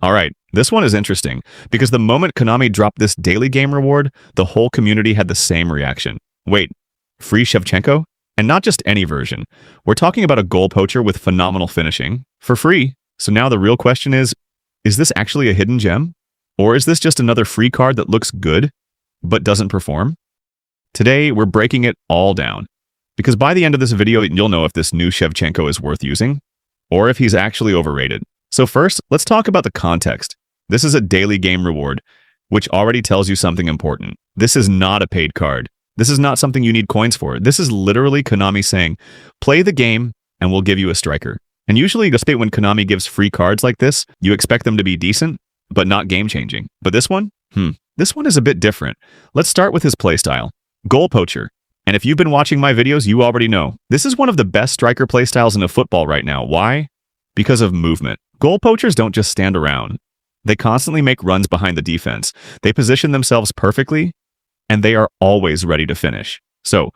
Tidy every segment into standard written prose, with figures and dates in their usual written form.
Alright, this one is interesting, because the moment Konami dropped this daily game reward, the whole community had the same reaction. Wait, free Schevchenko? And not just any version. We're talking about a goal poacher with phenomenal finishing, for free. So now the real question is this actually a hidden gem? Or is this just another free card that looks good, but doesn't perform? Today, we're breaking it all down. Because by the end of this video, you'll know if this new Schevchenko is worth using, or if he's actually overrated. So first, let's talk about the context. This is a daily game reward, which already tells you something important. This is not a paid card. This is not something you need coins for. This is literally Konami saying, play the game and we'll give you a striker. And usually, when Konami gives free cards like this, you expect them to be decent, but not game-changing. But this one? This one is a bit different. Let's start with his playstyle. Goal poacher. And if you've been watching my videos, you already know. This is one of the best striker playstyles in a football right now. Why? Because of movement. Goal poachers don't just stand around. They constantly make runs behind the defense. They position themselves perfectly, and they are always ready to finish. So,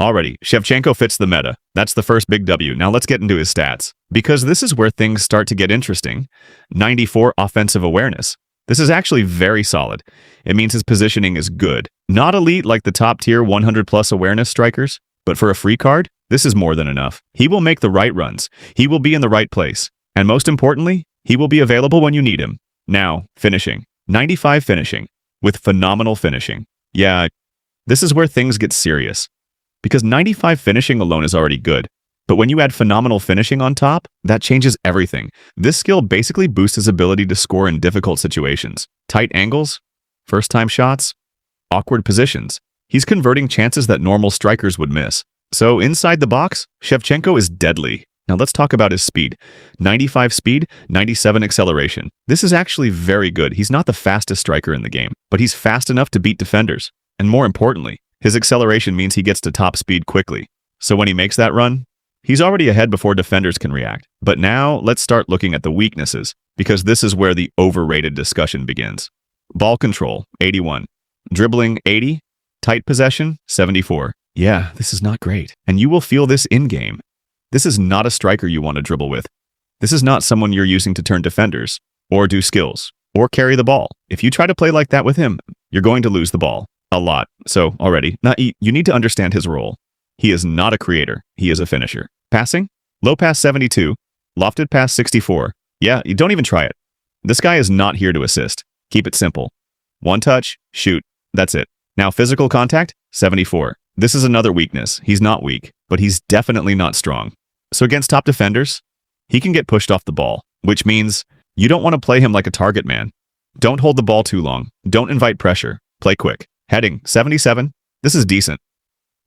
already, Schevchenko fits the meta. That's the first big W. Now let's get into his stats. Because this is where things start to get interesting. 94 offensive awareness. This is actually very solid. It means his positioning is good. Not elite like the top tier 100+ awareness strikers, but for a free card, this is more than enough. He will make the right runs. He will be in the right place. And most importantly, he will be available when you need him. Now, finishing. 95 finishing, with phenomenal finishing. Yeah, this is where things get serious. Because 95 finishing alone is already good. But when you add phenomenal finishing on top, that changes everything. This skill basically boosts his ability to score in difficult situations. Tight angles, first-time shots, awkward positions. He's converting chances that normal strikers would miss. So inside the box, Schevchenko is deadly. Now let's talk about his speed. 95 speed, 97 acceleration. This is actually very good. He's not the fastest striker in the game, but he's fast enough to beat defenders. And more importantly, his acceleration means he gets to top speed quickly. So when he makes that run, he's already ahead before defenders can react. But now, let's start looking at the weaknesses, because this is where the overrated discussion begins. Ball control, 81. Dribbling, 80. Tight possession, 74. Yeah, this is not great. And you will feel this in-game. This is not a striker you want to dribble with. This is not someone you're using to turn defenders, or do skills, or carry the ball. If you try to play like that with him, you're going to lose the ball. A lot. So, already, you need to understand his role. He is not a creator. He is a finisher. Passing? Low pass 72. Lofted pass 64. Yeah, you don't even try it. This guy is not here to assist. Keep it simple. One touch, shoot. That's it. Now physical contact? 74. This is another weakness. He's not weak, but he's definitely not strong. So against top defenders, he can get pushed off the ball, which means you don't want to play him like a target man. Don't hold the ball too long. Don't invite pressure. Play quick. Heading, 77. This is decent,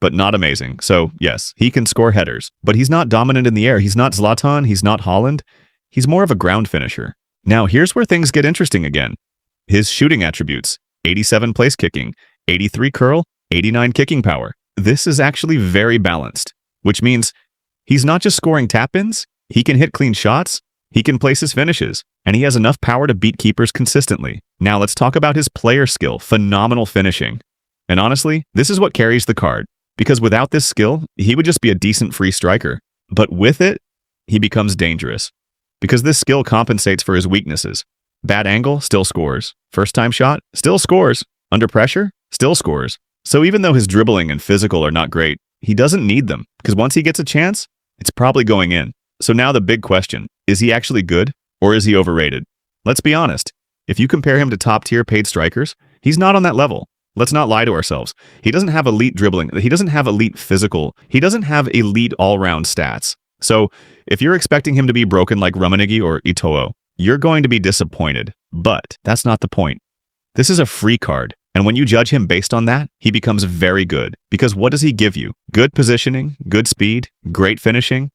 but not amazing. So, yes, he can score headers, but he's not dominant in the air. He's not Zlatan. He's not Haaland. He's more of a ground finisher. Now, here's where things get interesting again. His shooting attributes, 87 place kicking, 83 curl, 89 kicking power. This is actually very balanced, which means he's not just scoring tap-ins, he can hit clean shots, he can place his finishes, and he has enough power to beat keepers consistently. Now let's talk about his player skill, phenomenal finishing. And honestly, this is what carries the card, because without this skill, he would just be a decent free striker. But with it, he becomes dangerous, because this skill compensates for his weaknesses. Bad angle, still scores. First time shot, still scores. Under pressure, still scores. So even though his dribbling and physical are not great, he doesn't need them, because once he gets a chance, it's probably going in. So now the big question, is he actually good, or is he overrated? Let's be honest. If you compare him to top-tier paid strikers, he's not on that level. Let's not lie to ourselves. He doesn't have elite dribbling. He doesn't have elite physical. He doesn't have elite all-round stats. So if you're expecting him to be broken like Rummenigge or Eto'o, you're going to be disappointed. But that's not the point. This is a free card. And when you judge him based on that, he becomes very good. Because what does he give you? Good positioning, good speed, great finishing,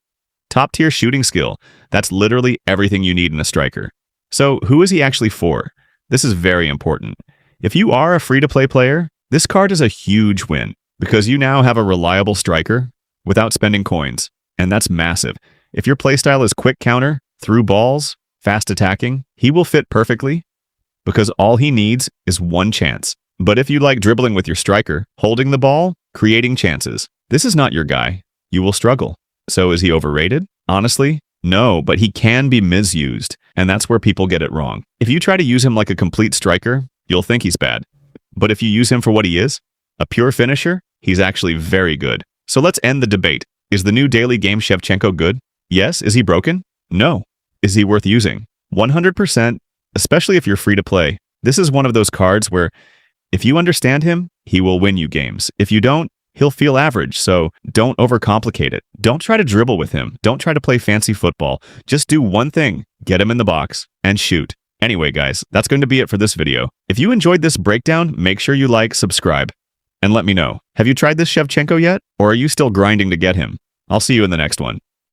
top-tier shooting skill. That's literally everything you need in a striker. So who is he actually for? This is very important. If you are a free-to-play player, this card is a huge win, because you now have a reliable striker without spending coins. And that's massive. If your playstyle is quick counter, through balls, fast attacking, he will fit perfectly, because all he needs is one chance. But if you like dribbling with your striker, holding the ball, creating chances, this is not your guy. You will struggle. So is he overrated? Honestly, No, but he can be misused, and that's where people get it wrong. If you try to use him like a complete striker, you'll think he's bad. But if you use him for what he is, a pure finisher, he's actually very good. So let's end the debate. Is the new daily game Schevchenko good? Yes. Is he broken? No. Is he worth using? 100%, especially if you're free to play. This is one of those cards where if you understand him, he will win you games. If you don't, he'll feel average, so don't overcomplicate it. Don't try to dribble with him. Don't try to play fancy football. Just do one thing, get him in the box, and shoot. Anyway, guys, that's going to be it for this video. If you enjoyed this breakdown, make sure you like, subscribe, and let me know. Have you tried this Schevchenko yet, or are you still grinding to get him? I'll see you in the next one.